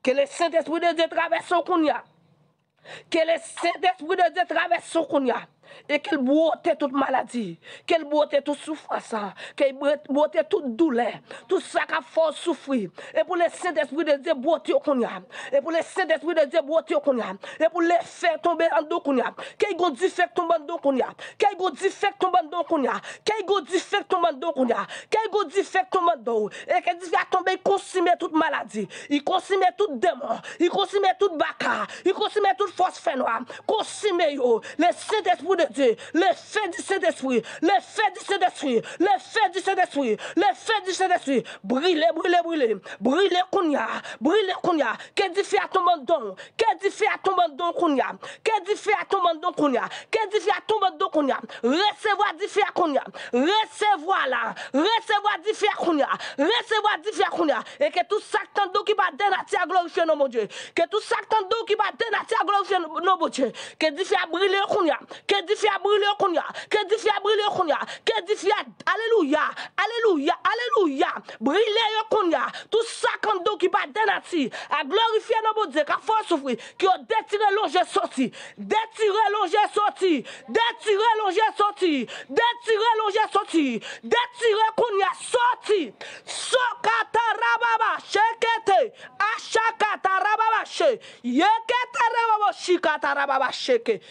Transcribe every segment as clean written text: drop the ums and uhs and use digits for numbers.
Que le Saint-Esprit de Dieu traverse son kounia. Que le Saint-Esprit de Dieu traverse son kounia. Et qu'il boite toute maladie, qu'il boite toute souffrance, qu'il boite toute douleur, tout ça qui a fort souffrir. Et pour le Saint-Esprit de Dieu, boite au kounia. Et pour le Saint-Esprit de Dieu, boite au kounia. Et pour les faire tomber en dos kounia. Qu'il go fait tomber en dos kounia. Qu'il go fait tomber en dos kounia. Qu'il go fait tomber en dos kounia. Qu'il go fait tomber en dos. Et qu'il dit fait tomber, il consume toute maladie. Il consume tout démon. Il consume toute baka. Il consume toute force fait noire. Consume yo. Le Saint-Esprit de Dieu, le fait du Saint-Esprit, le fait du Saint-Esprit, le fait du Saint-Esprit, le fait du Saint-Esprit, brûlez, brûlez, brûlez, brûlez, Kounia, brûlez, Kounia, qu'est-ce que fait à ton mandon, qu'est-ce que fait à ton mandon, Kounia, qu'est-ce que fait à ton mandon, Kounia, qu'est-ce que fait à ton mandon, Kounia, recevoir du fait à Kounia, recevoir là, recevoir du fait à Kounia, recevoir du fait à Kounia, et que tout ça t'en qui va dénatir à glorifier nos mon Dieu, que tout ça t'en qui va dénatir à glorifier nos mon Dieu, que du fait à brûler, Kounia, que du fait à brûler Kounia, que du fait à brûler Kounia, que du fait à alléluia, alléluia, alléluia, brûler Kounia, tout ça quand qui va dénatir à glorifier nos mon Dieu, qu'à force souffrir, qui ont détiré l'ongé sorti, détiré l'ongé sorti, détiré l'ongé sorti, détiré l'ongé sorti, détiré Kounia sorti, sokata rababa shekete, ashakata rababa she, yekete rababa shikata rababa sheke,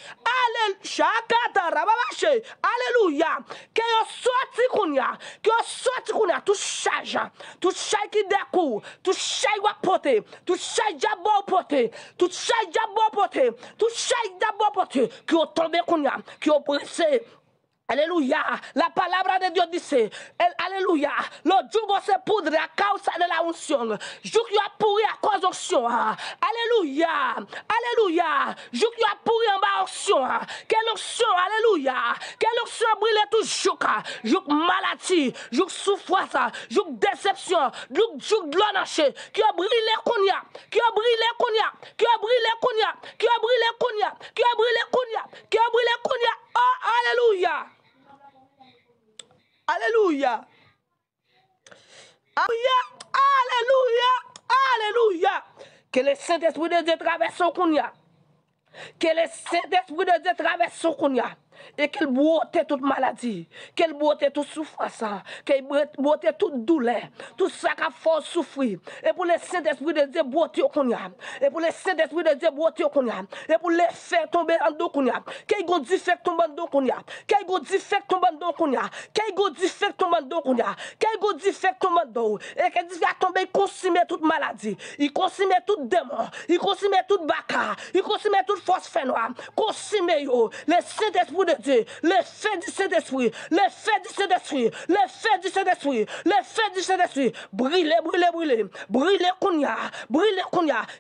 alléluia, que yo sorti Kounia, que yo sorti Kounia, tout charge qui découle, tout charge va porter, tout charge d'abord porter, tout charge d'abord porter, tout charge d'abord porter, que yo tombe Kounia, que yo pressé. Alléluia, la palabra de Dieu dit alléluia, le jugo se poudre à cause de la unction, jugo a pourri à cause de l'onction, alléluia, alléluia, jugo a pourri en bas onction, quelle onction, alléluia, quelle onction brûle tout jugo maladie, jugo souffrance, jugo déception, jugo glonnaché, qui a brûlé Kounia, qui a brûlé Kounia, qui a brûlé Kounia, qui a brûlé Kounia, qui a brûlé Kounia, qui a brûlé Kounia, oh alléluia. Alléluia. Alléluia. Alléluia. Que le Saint-Esprit de Dieu traverse son Kounia. Que le Saint-Esprit de Dieu traverse son Kounia. Et qu'il boite toute maladie, qu'il boite toute souffrance, qu'il boite toute douleur, tout ça qui a fort souffrir. Et pour le Saint-Esprit de Dieu, boite au Kounia. Et pour le Saint-Esprit de Dieu, boite au Kounia. Et pour les faire tomber en dos Kounia. Qu'il go dit fait tomber en dos Kounia. Qu'il go dit fait tomber en dos Kounia. Qu'il go dit fait tomber en dos Kounia. Qu'il go dit fait tomber en dos. Et qu'il dit fait tomber, il consume toute maladie. Il consume tout démon. Il consume toute baka. Il consume toute force fait noire. Consume yo. Le Saint-Esprit de Dieu, le fait du Saint-Esprit, le fait du Saint-Esprit, le fait du Saint-Esprit, le fait du Saint-Esprit, brûlez, brûlez, brûlez, brûlez Kounia,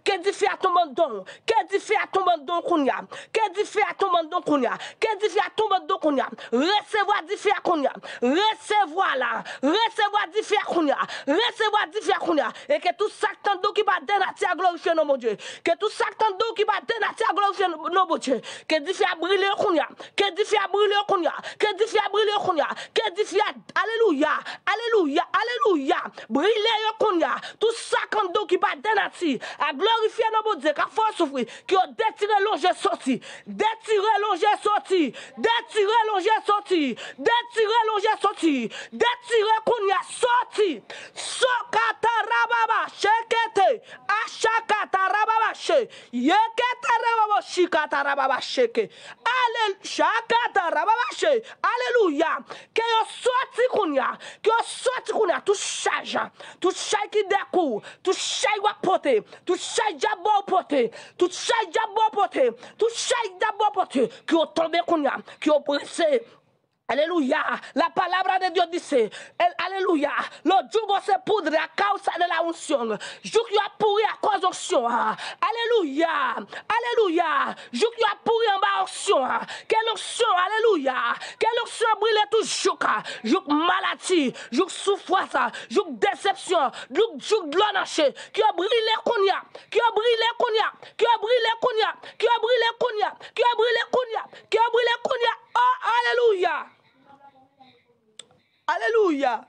qu'est-ce que fait à ton mandon, qu'est-ce que fait à ton mandon Kounia, qu'est-ce que fait à ton mandon Kounia, qu'est-ce que fait à ton mandon Kounia, recevoir du fait à Kounia, recevoir là, recevoir du fait à Kounia, recevoir du fait à Kounia, et que tout ça qui va dénatir à glorifier nos mon Dieu, que tout ça qui va dénatir à glorifier nos mon Dieu, que du fait à brûler Kounia, que du fait à brûler Kounia, que du fait à brûler Kounia, que du fait à alléluia, alléluia, alléluia, brûler Kounia, tout ça qui va dénatir à glorifier nos mon Dieu, qu'à force souffrir, qui ont détiré l'ongé sorti, détiré l'ongé sorti, détiré l'ongé sorti, détiré l'ongé sorti, détiré Kounia sorti, sokata rababa shekete, ashakata rababa she, yekete rababa shikata rababa sheke, alléluia, que yo sorti Kounia, tout charge qui découle, tout charge va porter, tout charge d'abord porter, tout charge d'abord porter, tout charge d'abord porter, qui ont tombé Kounia, qui ont pressé. Alléluia, la palabra de Dieu dit alléluia, le jugo se poudre à cause de la unction, jugo a pourri à cause de l'onction, alléluia, alléluia, jugo a pourri en bas onction, quelle onction, alléluia, quelle onction brûle tout jugo maladie, jugo souffrance, jugo déception, jugo glonnaché, qui a brûlé Kounia, qui a brûlé Kounia, qui a brûlé Kounia, qui a brûlé Kounia, qui a brûlé Kounia, qui a brûlé Kounia, oh alléluia. Alléluia.